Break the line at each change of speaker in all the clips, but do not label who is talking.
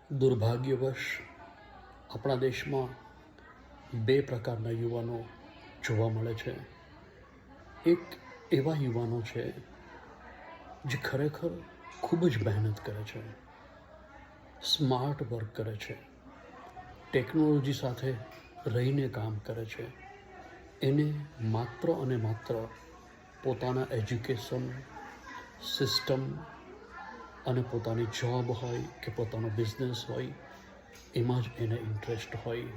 દુર્ભાગ્યવશ આપણા દેશમાં બે પ્રકારના યુવાનો જોવા મળે છે. એક એવા યુવાનો છે જે ખરેખર ખૂબ જ મહેનત કરે છે, સ્માર્ટ વર્ક કરે છે, ટેકનોલોજી સાથે રહીને કામ કરે છે. એને માત્ર અને માત્ર પોતાના એજ્યુકેશન સિસ્ટમ અને પોતાની જોબ હોય કે પોતાનો બિઝનેસ હોય એમાં જ એને ઇન્ટરેસ્ટ હોય.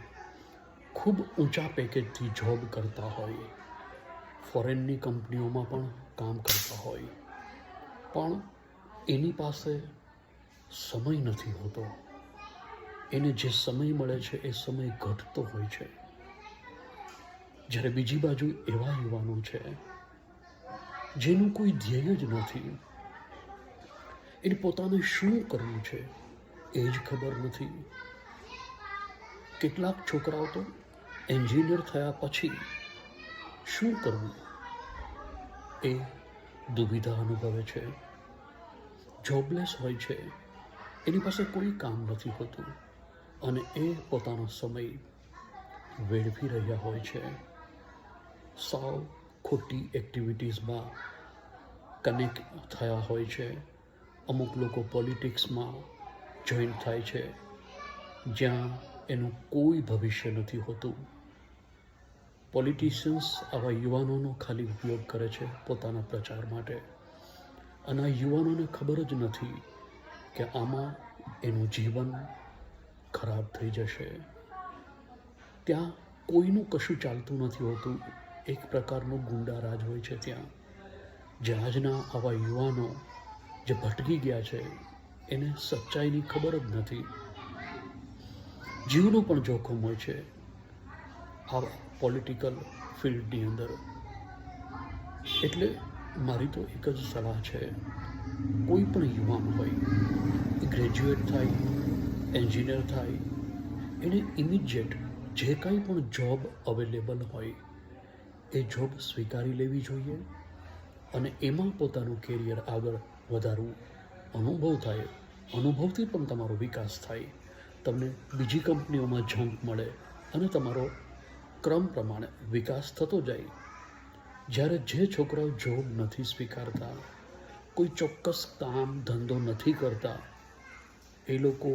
ખૂબ ઊંચા પેકેજથી જોબ કરતા હોય, ફોરેનની કંપનીઓમાં પણ કામ કરતા હોય, પણ એની પાસે સમય નથી હોતો. એને જે સમય મળે છે એ સમય ઘટતો હોય છે. જ્યારે બીજી બાજુ એવા યુવાનો છે જેનું કોઈ ધ્યેય જ નથી. એને પોતાને શું કરવું છે એ જ ખબર નથી. કેટલાક છોકરાઓ તો એન્જિનિયર થયા પછી શું કરવું એ દુવિધા અનુભવે છે. જોબલેસ હોય છે, એની પાસે કોઈ કામ નથી હોતું અને એ પોતાનો સમય વેડફી રહ્યા હોય છે. સાવ ખોટી એક્ટિવિટીઝમાં કનેક્ટ થયા હોય છે. અમુક લોકો પોલિટિક્સમાં જોઈન થાય છે જ્યાં એનું કોઈ ભવિષ્ય નથી હોતું. પોલિટિશિયન્સ આવા યુવાનોનો ખાલી ઉપયોગ કરે છે પોતાના પ્રચાર માટે, અને આ યુવાનોને ખબર જ નથી કે આમાં એનું જીવન ખરાબ થઈ જશે. ત્યાં કોઈનું કશું ચાલતું નથી હોતું. એક પ્રકારનું ગુંડારાજ હોય છે ત્યાં. જે આજના આવા યુવાનો જે ભટકી ગયા છે એને સચ્ચાઈની ખબર જ નથી. જીવનું પણ જોખમ હોય છે આવા પોલિટિકલ ફિલ્ડની અંદર. એટલે મારી તો એક જ સલાહ છે, કોઈ પણ યુવાન હોય, ગ્રેજ્યુએટ થાય, એન્જિનિયર થાય, એને ઇમિડિયેટ જે કાંઈ પણ જોબ અવેલેબલ હોય એ જોબ સ્વીકારી લેવી જોઈએ અને એમાં પોતાનું કેરિયર આગળ વધારવું. અનુભવ થાય, અનુભવથી પણ તમારો વિકાસ થાય, તમને બીજી કંપનીઓમાં જમ્પ મળે અને તમારો ક્રમ પ્રમાણે વિકાસ થતો જાય. જ્યારે જે છોકરાઓ જોબ નથી સ્વીકારતા, કોઈ ચોક્કસ કામ ધંધો નથી કરતા, એ લોકો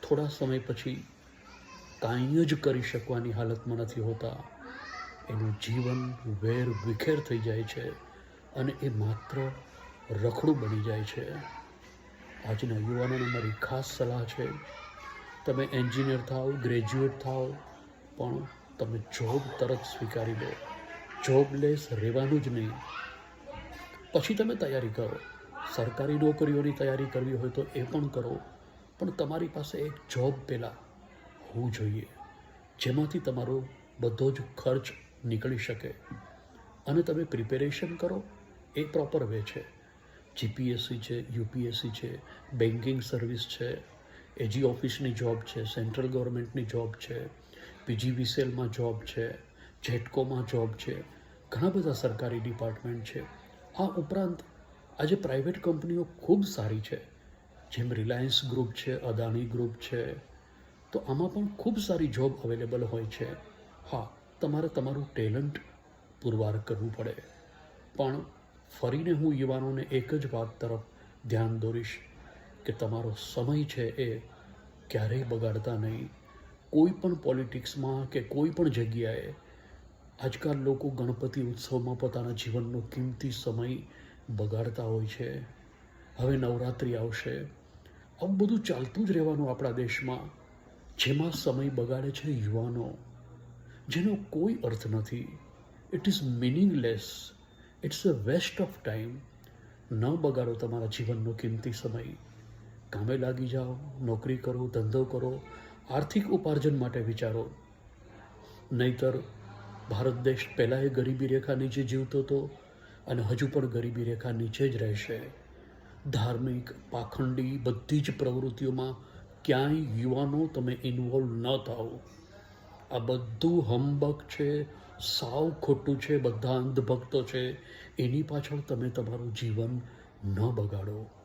થોડા સમય પછી કાંઈ જ કરી શકવાની હાલતમાં નથી હોતા. એનું જીવન વેર વિખેર થઈ જાય છે અને એ માત્ર રખડું બની જાય છે. આજના યુવાનોને મારી ખાસ સલાહ છે, તમે એન્જિનિયર થાઓ, ગ્રેજ્યુએટ થાઓ, પણ તમે જોબ તરત સ્વીકારી લો. જોબલેસ રહેવાનું જ નહીં. પછી તમે તૈયારી કરો, સરકારી નોકરીઓની તૈયારી કરવી હોય તો એ પણ કરો, પણ તમારી પાસે એક જોબ પહેલાં હોવું જોઈએ જેમાંથી તમારો બધો જ ખર્ચ નીકળી શકે અને તમે પ્રિપેરેશન કરો એ પ્રોપર વે છે. જીપીએસસી છે, યુપીએસસી છે, બેન્કિંગ સર્વિસ છે, એજી ઓફિસની જોબ છે, સેન્ટ્રલ ગવર્મેન્ટની જોબ છે, પીજીવીસીએલમાં જોબ છે, જેટકોમાં જોબ છે, ઘણા બધા સરકારી ડિપાર્ટમેન્ટ છે. આ ઉપરાંત આજે પ્રાઇવેટ કંપનીઓ ખૂબ સારી છે, જેમ રિલાયન્સ ગ્રુપ છે, અદાણી ગ્રુપ છે. તો આમાં પણ ખૂબ સારી જોબ અવેલેબલ હોય છે. હા, તમારે તમારું ટેલેન્ટ પુરવાર કરવું પડે. પણ ફરીને હું યુવાનોને એક જ વાત તરફ ધ્યાન દોરીશ કે તમારો સમય છે એ ક્યારેય બગાડતા નહીં. કોઈ પણ પોલિટિક્સમાં કે કોઈ પણ જગ્યાએ આજકાલ લોકો ગણપતિ ઉત્સવમાં પોતાના જીવનનો કિંમતી સમય બગાડતા હોય છે. હવે નવરાત્રિ આવશે, આવું બધું ચાલતું જ રહેવાનું આપણા દેશમાં, જેમાં સમય બગાડે છે યુવાનો, જેનો કોઈ અર્થ નથી. It is meaningless, it's a waste of time. ન બગાડો તમારા જીવનનો કિંમતી સમય. કામે લાગી જાઓ, નોકરી કરો, ધંધો કરો, આર્થિક ઉપાર્જન માટે વિચારો. નહીતર ભારત દેશ પહેલાં ગરીબી રેખા નીચે જીવતો હતો અને હજુ પણ ગરીબી રેખા નીચે જ રહેશે. ધાર્મિક, પાખંડી બધી જ પ્રવૃત્તિઓમાં ક્યાંય યુવાનો તમે ઇન્વોલ્વ ન થાઓ. આ બધું હંબક છે, સાવ ખોટું છે, બધા અંધભક્તો છે. એની પાછળ તમે તમારું જીવન ન બગાડો.